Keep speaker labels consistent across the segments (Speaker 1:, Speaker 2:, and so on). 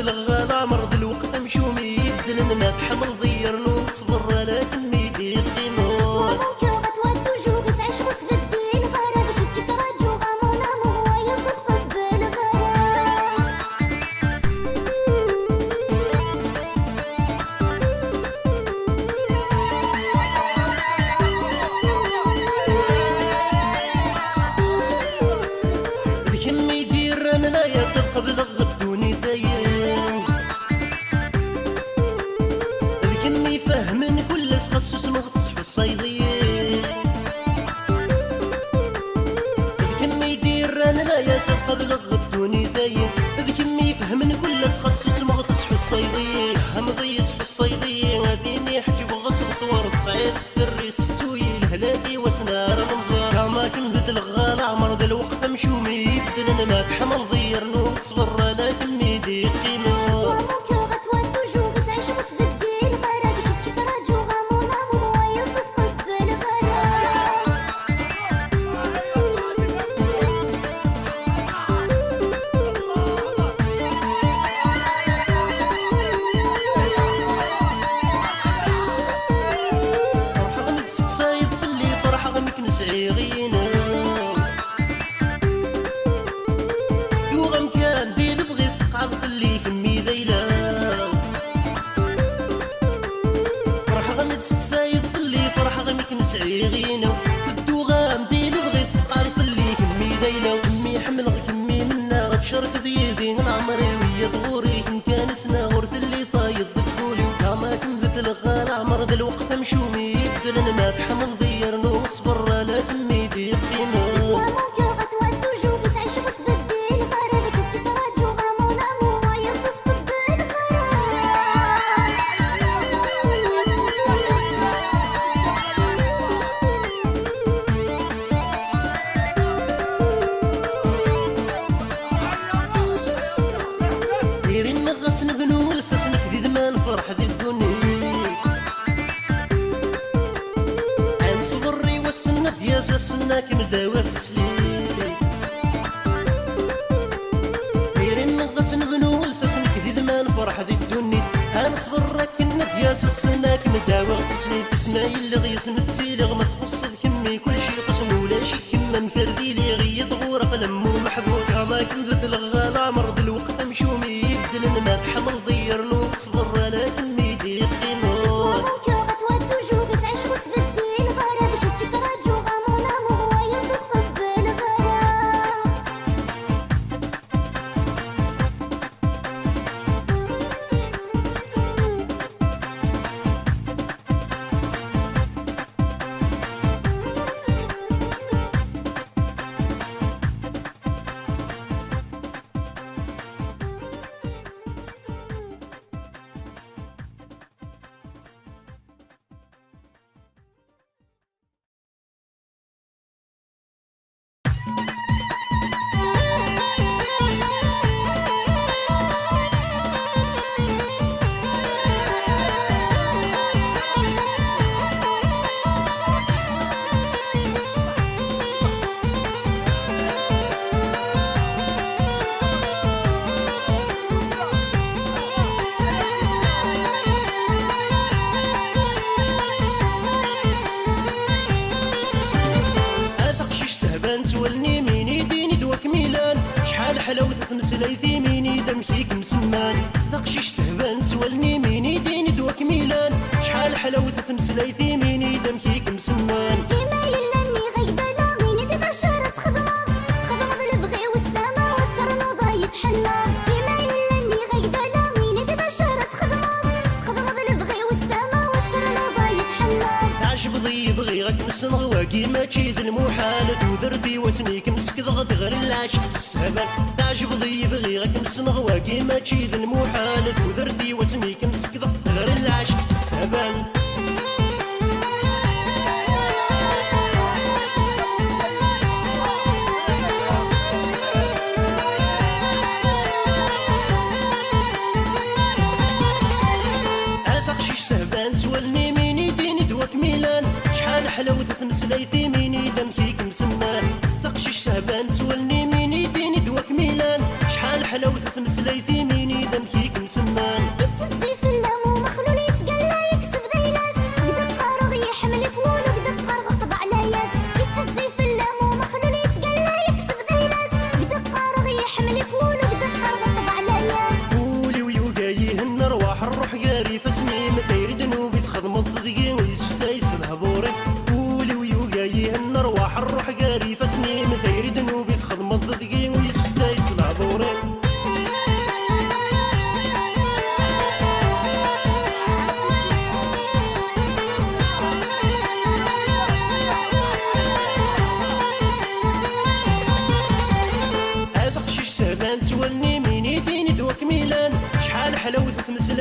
Speaker 1: بدل غلا مرض الوقت مشومي يبدل ما تحمل ضير نصبر لكن ميدي قيمون خصوص مغطس في الصيدية بكم يدير انا لا ياسر قبل الغبتوني ثاين بكم يفهمن كل تخصص مغطس في الصيدية همضيس في الصيدية غاديني حجب غصب صور تصعيد السري ستوي الهلادي وسنار المزار ما كن بدل غالا مرض الوقت مشومي يبدل انا ما تحمل ضير نصبر لكن ميدي قيمة مسعيغينو بدو غامدي لبغيت فقار فلي كمي دايلو كمي حمل كمي منا غد شرك ديدين العمري ويا ضغوري كم كان سنا غرت اللي طايد بتقولي وكما كنبت الغال عمر ذا الوقت مشومي يبدل ما تحمل ضير نصبر لا كمي دي قيمة نبنو لساسنا كذي ما نفرح ذي الدنيا عن صبري والسنة دياسة السنة كم داوير تسليم دايرين نغس نبنو لساسنا كذي ما نفرح ذي الدنيا عن صبرك كنا دياسة السنة كم داوير تسليم اسماي اللي غيسم التيلغ ما تخص كمي كل شي قسم ولا شي كما مكردي لي غيض غور قلم ومحبوب ما كن بدل غالا مرض الوقت مشومي يبدل ما تحمل ضير نصبر لكن ميدي قيمة تولني مين يديني دواك ميلان شحال حلاوة تمسلاي في ميني دمكيك مسمان ثقشيش سهبان تولني مين يديني دواك ميلان شحال حلاوة تمسلاي في ميني دمكيك مسمان
Speaker 2: كيما يلاني غيبانا غيني دابا شارة تخدمة ذا البغي والسلامة والترنوضة يتحلى كيما يلاني غيبانا غيني دابا شارة تخدمة ذا البغي والسلامة والترنوضة يتحلى
Speaker 1: تعجب ضي بغي غاك مسنغ واقي ما تشيد المحال تودرتي واسميك مسك ضغط غير العشق السهبان تعجب ضي بغي غاك مسنغ واقي ما تشيد المحال تودرتي واسميك مسك ضغط غير العشق السهبان تولني مين يديني دواك ميلان شحال حلاوة تمسلاي في ميني دمكيك مسمان ثقشيش سهبان تولني مين يديني دواك ميلان شحال حلاوة تمسلاي في ميني دمكيك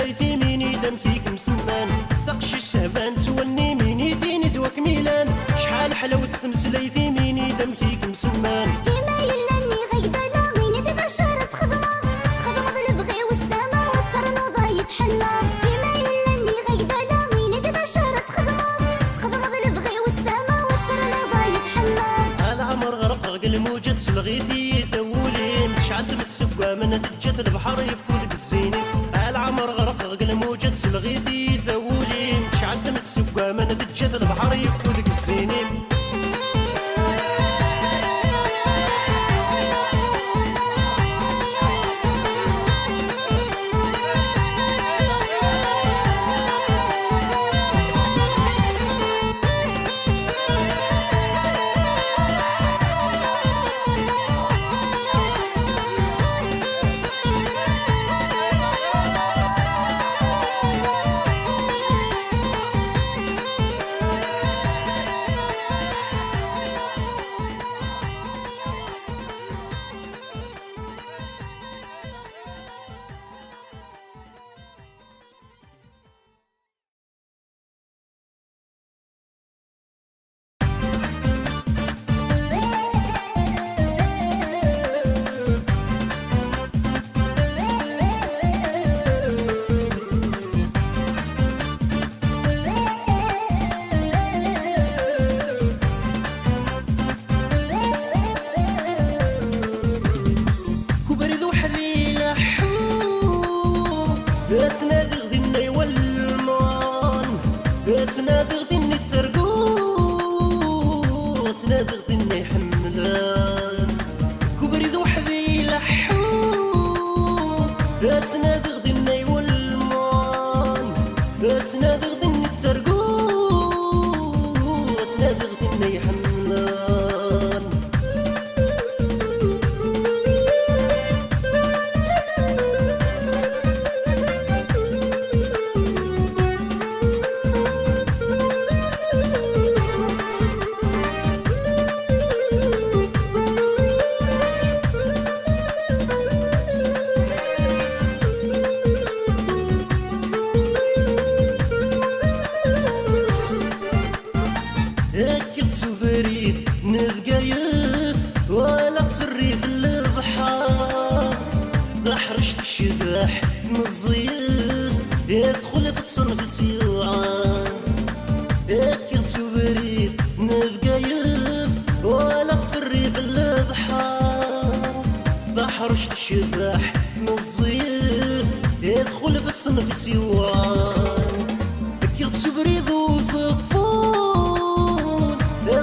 Speaker 1: ليثي ميني دمكيك مسمان ثقش السهبان توني ميني ديني دوك ميلان شحال حلاوة تمسليثي ميني دمكيك مسمان
Speaker 2: كيما يلاني غيدانا غيني دابا شارة تخدمة البغي والسما والترنوضة يتحلى كيما يلاني غيدانا غيني دابا شارة تخدمة البغي والسما والترنوضة يتحلى
Speaker 1: العمر غرق الموجة تسلغيثي ثولين شحال تمسكوا من تجت البحر يفوت الزينين العمر غرق الموجة تسلغيثي ثولين شحال تمسكوا من تجت البحر يفوت الزينين تنادي غدي والمان تنادي غدي ترقو تنادي غدي حملان كبريد وحدي لحو تنادي غدي والمان تنادي غدي ترقو تنادي غدي حملان ولا تفري في البحر ضحرشت الشباح من الزيف يدخل في الصنف سيوعة كنت بريد نبقى يف ولا تفري في البحر ضحرشت الشباح من الزيف يدخل في الصنف سيوعة كنت بريد وصفون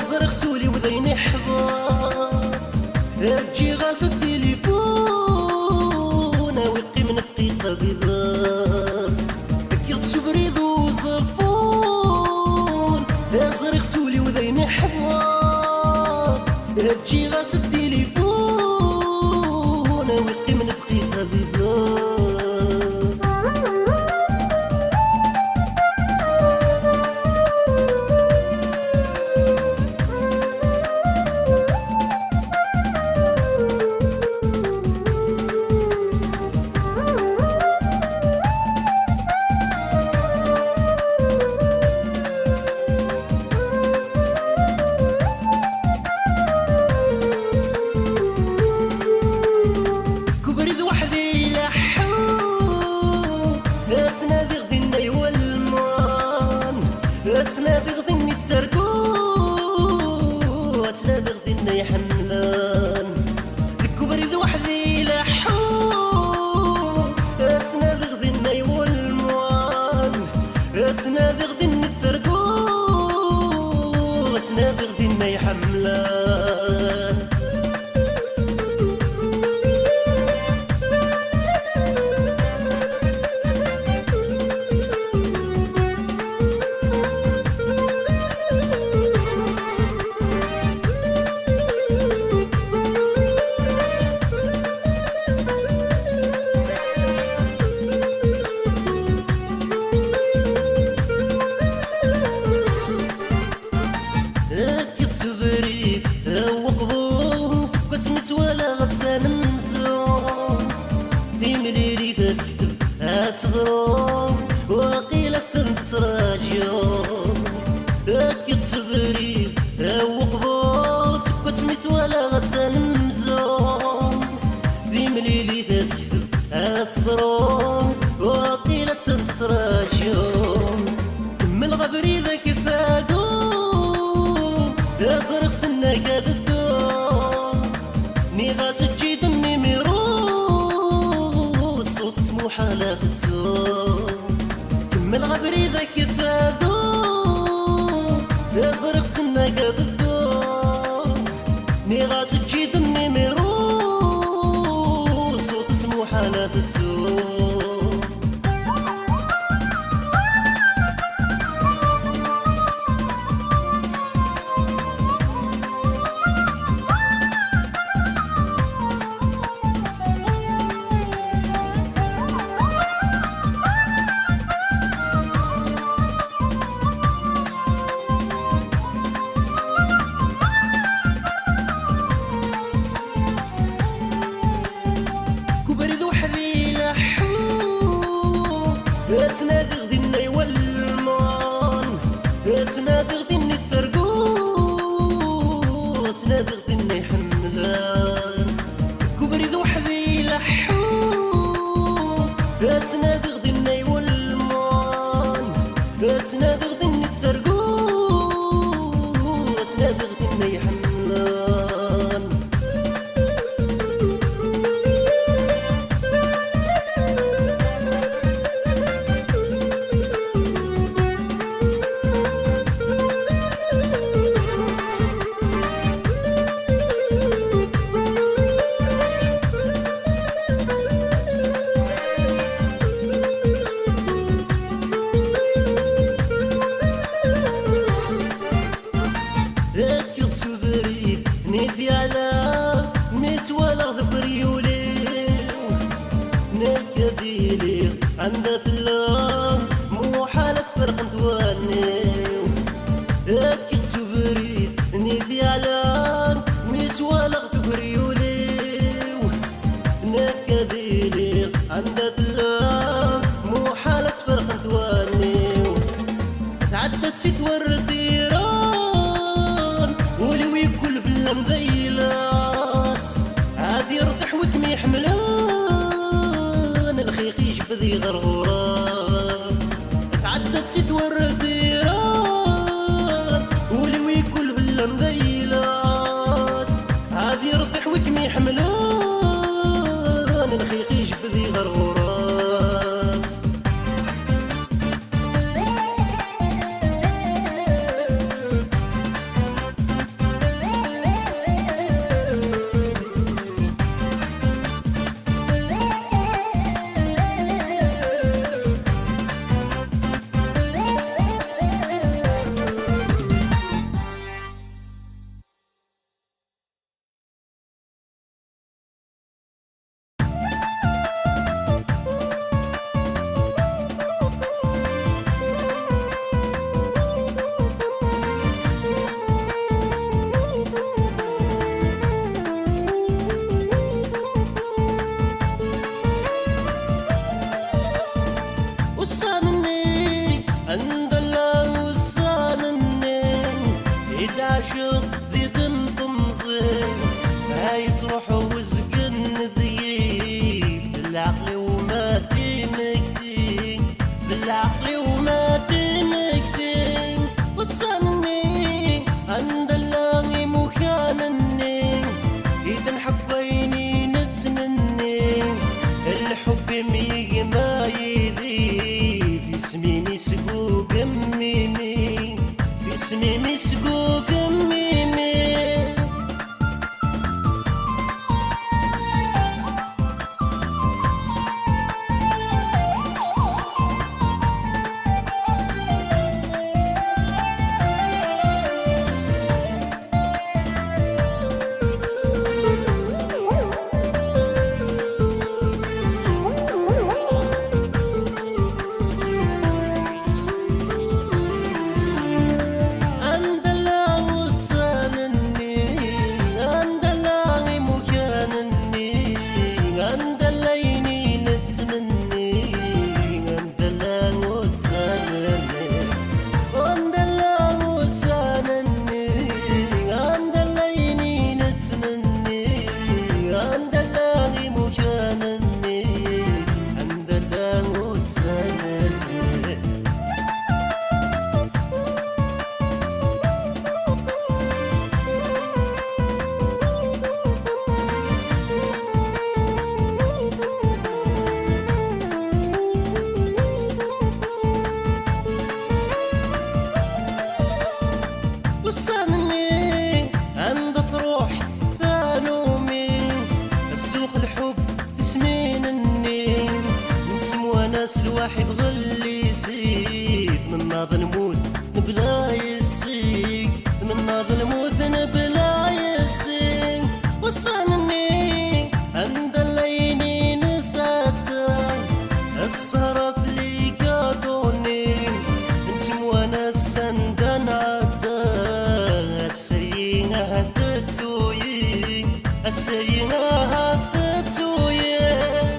Speaker 1: زرختولي وذيني حباط تجي غاز التليفون ويقي من دقيقة بذات كيغتسو بريد وصفون زرختولي وذيني حباط تجي غاز التليفون ويقي من دقيقة بذات تنادي غدي تركو تنادي غدي حملان الكبريد وحدي لحو تنادي غدي والموان تنادي غدي تركو تنادي غدي حملان غسان مزون في مليلي تكتب هتغرو غسان مزوم ذي مليلي تكذب تضرون وقيلة تتراجم كمل غبري ذاك فادوم يا زرق سنك الدوم ني غاس تجي دمي ميرو الصوت سموحة لا تتوم كمل غبري ذاك فادوم يا زرق سنك الدوم ني غاس تجي دمي ميرو الصوت سموحة لا تتوم تنادي غدينا يولمان تنادي غدينا الترقو تنادي غدينا يحملان كبري ذو حذي لحو تنادي غدينا يولمان تنادي غدينا الترقو تنادي غدينا يحملان نيتي على متولى ذبريولي نكديلي عند ثلا مو حالة فرق نتوانيو اكل تبري نيتي على متولى ذبريولي نكديلي عند ثلا مو حالة فرق نتوانيو تعدت ست ورثيران ولو يكل في المذيلاس عاد يرتاح وكم يحملان الخيق يجبذي غرغراس تعدت ست ورثيران ولو يكل في المذيلاس عاد يرتاح وكم يحملان الخيق يجبذي غرغراس سيناها التويه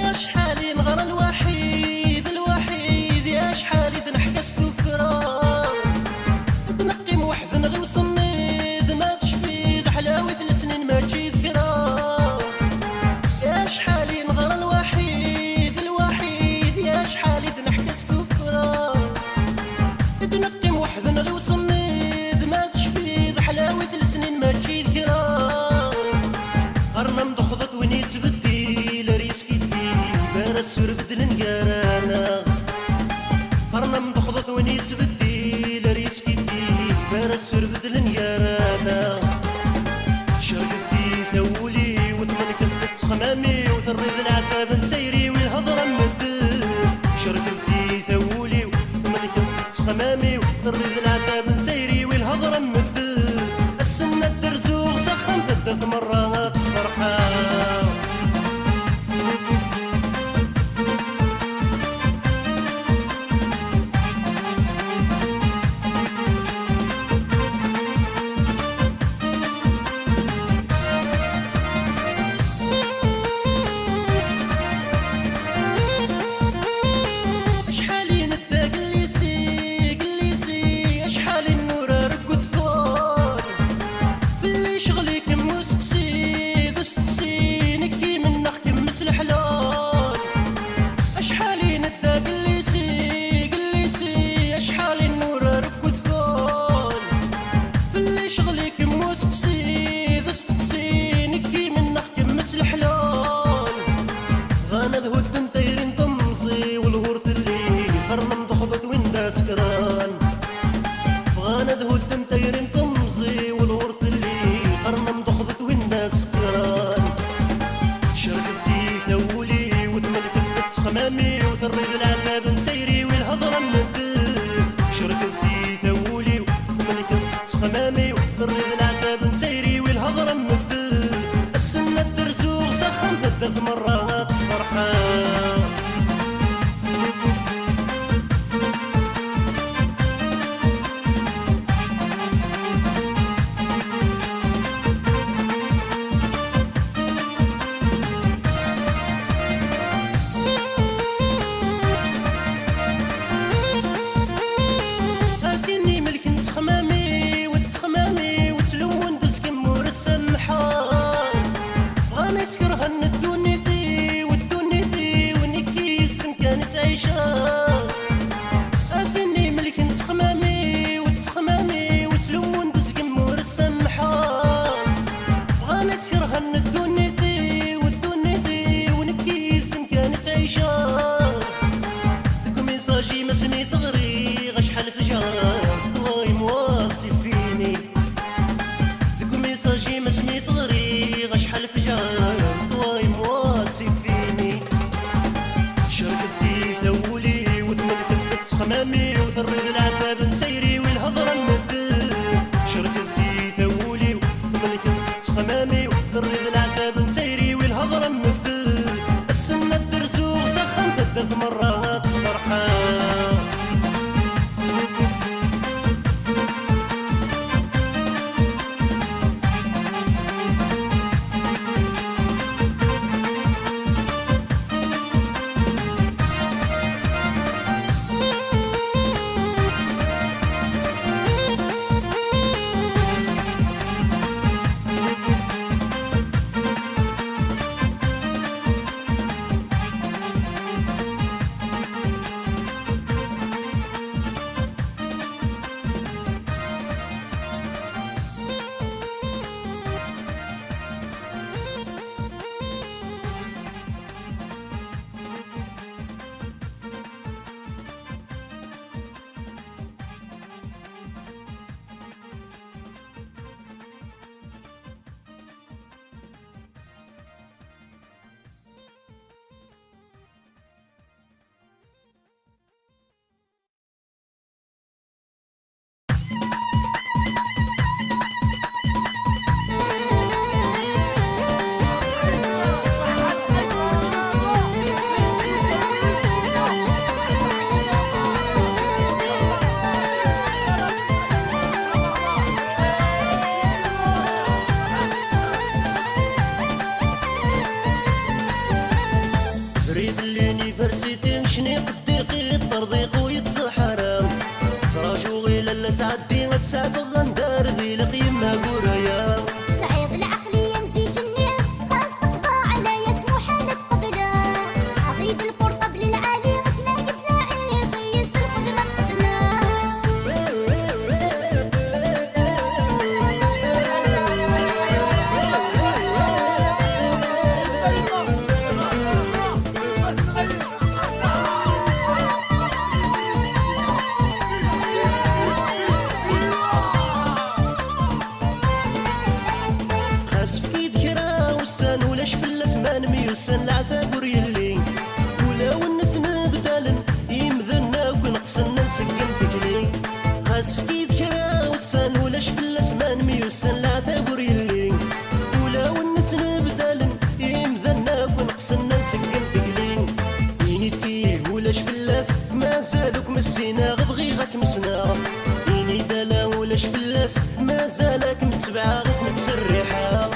Speaker 1: يا شحالي نغرى الوحيد الوحيد يا شحالي تنحكست وفراغ تنقي موحد نغي وصميد ما تشفيد حلاوة السنين ما تجي ذكرى يا شحالي نغرى الوحيد الوحيد يا شحالي تنحكست وفراغ تنقي موحد نغي وصميد ما تشفيد حلاوة السنين ما تجي ذكرى قرنا مضخضك وين يتبدل ريسكي السور بدل نقارانا قرنا مضخضك وين يتبدل ريسكي بار السور بدل نقارانا شرقتي ثولي وثمنك تخمامي وثريد العتاب نسيري والهضره مدل شرقتي ثولي وثمنك تخمامي وثريد العتاب نسيري والهضره مدل السنه الدرزوغ سخن ثلاث مرات فرحان خمامي وثريد العذاب نسيري والهضره مدل شركتي ثولي وملك خمامي وثريد العذاب نسيري والهضره مدل السنه الدرزوغ سخن ثلاث مرات فرحان تخمامي وتريد العذاب نسيري والهضره نمدل شركتي ثولي وملكت تخمامي وتريد العذاب نسيري والهضره نمدل السنه الدرسوق سخن تدرت مرات فرحان ريد اليونيفرسيتي نشني قديقي الترضيق ويتسحر تراجو غير لا تعدي غتسعد غندار ذي لقيمة قرايا
Speaker 2: سعيد العقلية نزيك النير خاص قضى على يسمو حالك قبله عقيد البورطابل العالي غتنا قدنا عيقيس القدرة قدنا
Speaker 1: خاس في كيد كرا وسان ولاش في الاسمان ميوسان العذاب يلي ولا ونتنا بدالن يمذنا ونقصنا نسكن فكلي خاس في كيد كرا وسان ولاش في الاسمان ميوسان العذاب يلي ولا ونتنا بدالن يمذنا ونقصنا نسكن فكلي يني فيه ولاش في اللاس ما زالوك مسينا غبغي غاك مسنا يني دالا ولاش في اللاس ما زالك متبعة غيك متسرحة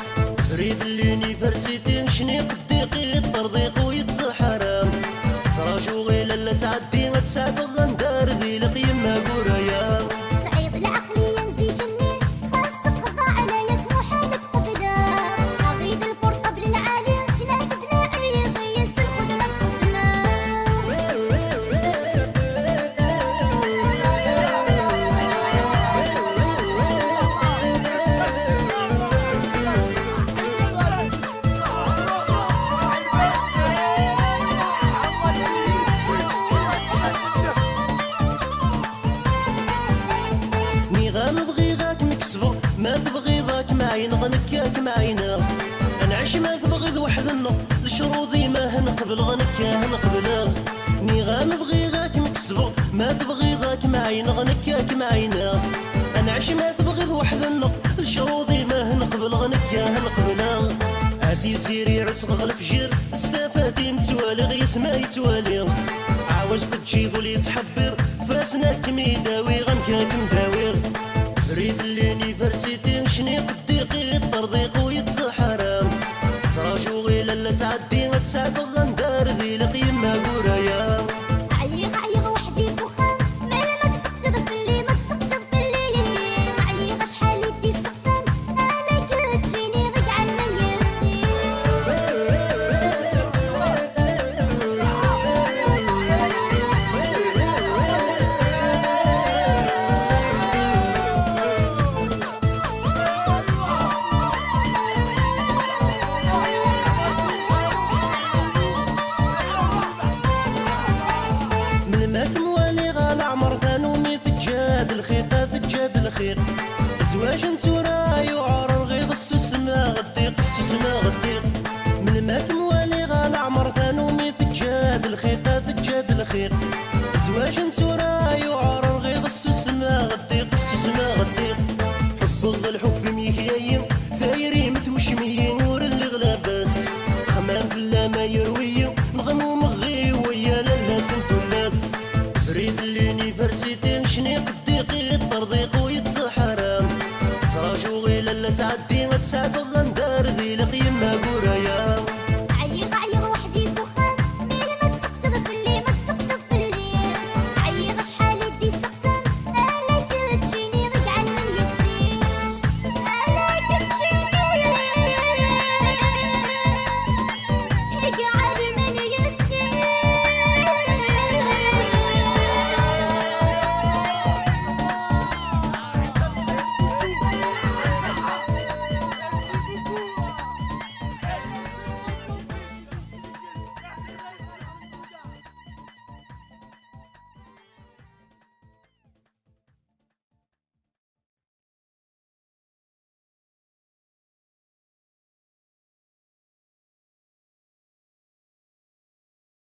Speaker 1: ريد اليونيفرسيتي نشني قديقي الترضيق ويتسحر تراجو غير لا تعدي غتسعد غندار ذي لقيمة قرايا
Speaker 2: سعيد العقلية نزيك النير خاص قضى على يسمو حالك قبله عقيد البورطابل العالي غتنا قدنا عيقيس القدرة قدنا
Speaker 1: نغام بغي غاك مكسبو ما تبغي ذاك معين غنكاك معينا نعيش ما تبغي ذو وحدنا لشروطي ما هنقبل غنكا هنقبله نغام بغي غاك مكسبو ما تبغي ذاك معين غنكاك معينا نعيش ما تبغي ذو وحدنا لشروطي ما هنقبل غنكا هنقبله عادي سيري عسق غلف جير استفادي متوالي غيس ما يتوالي عاوز تجي ذو اللي يتحبر فراسنا كمي يداوي غنكاك مداوير ريد اليونيفرسيتي نشني قديقي الترضيق ويتسحر تراجو غير لا تعدي غتسعد غندار ذي لقيمة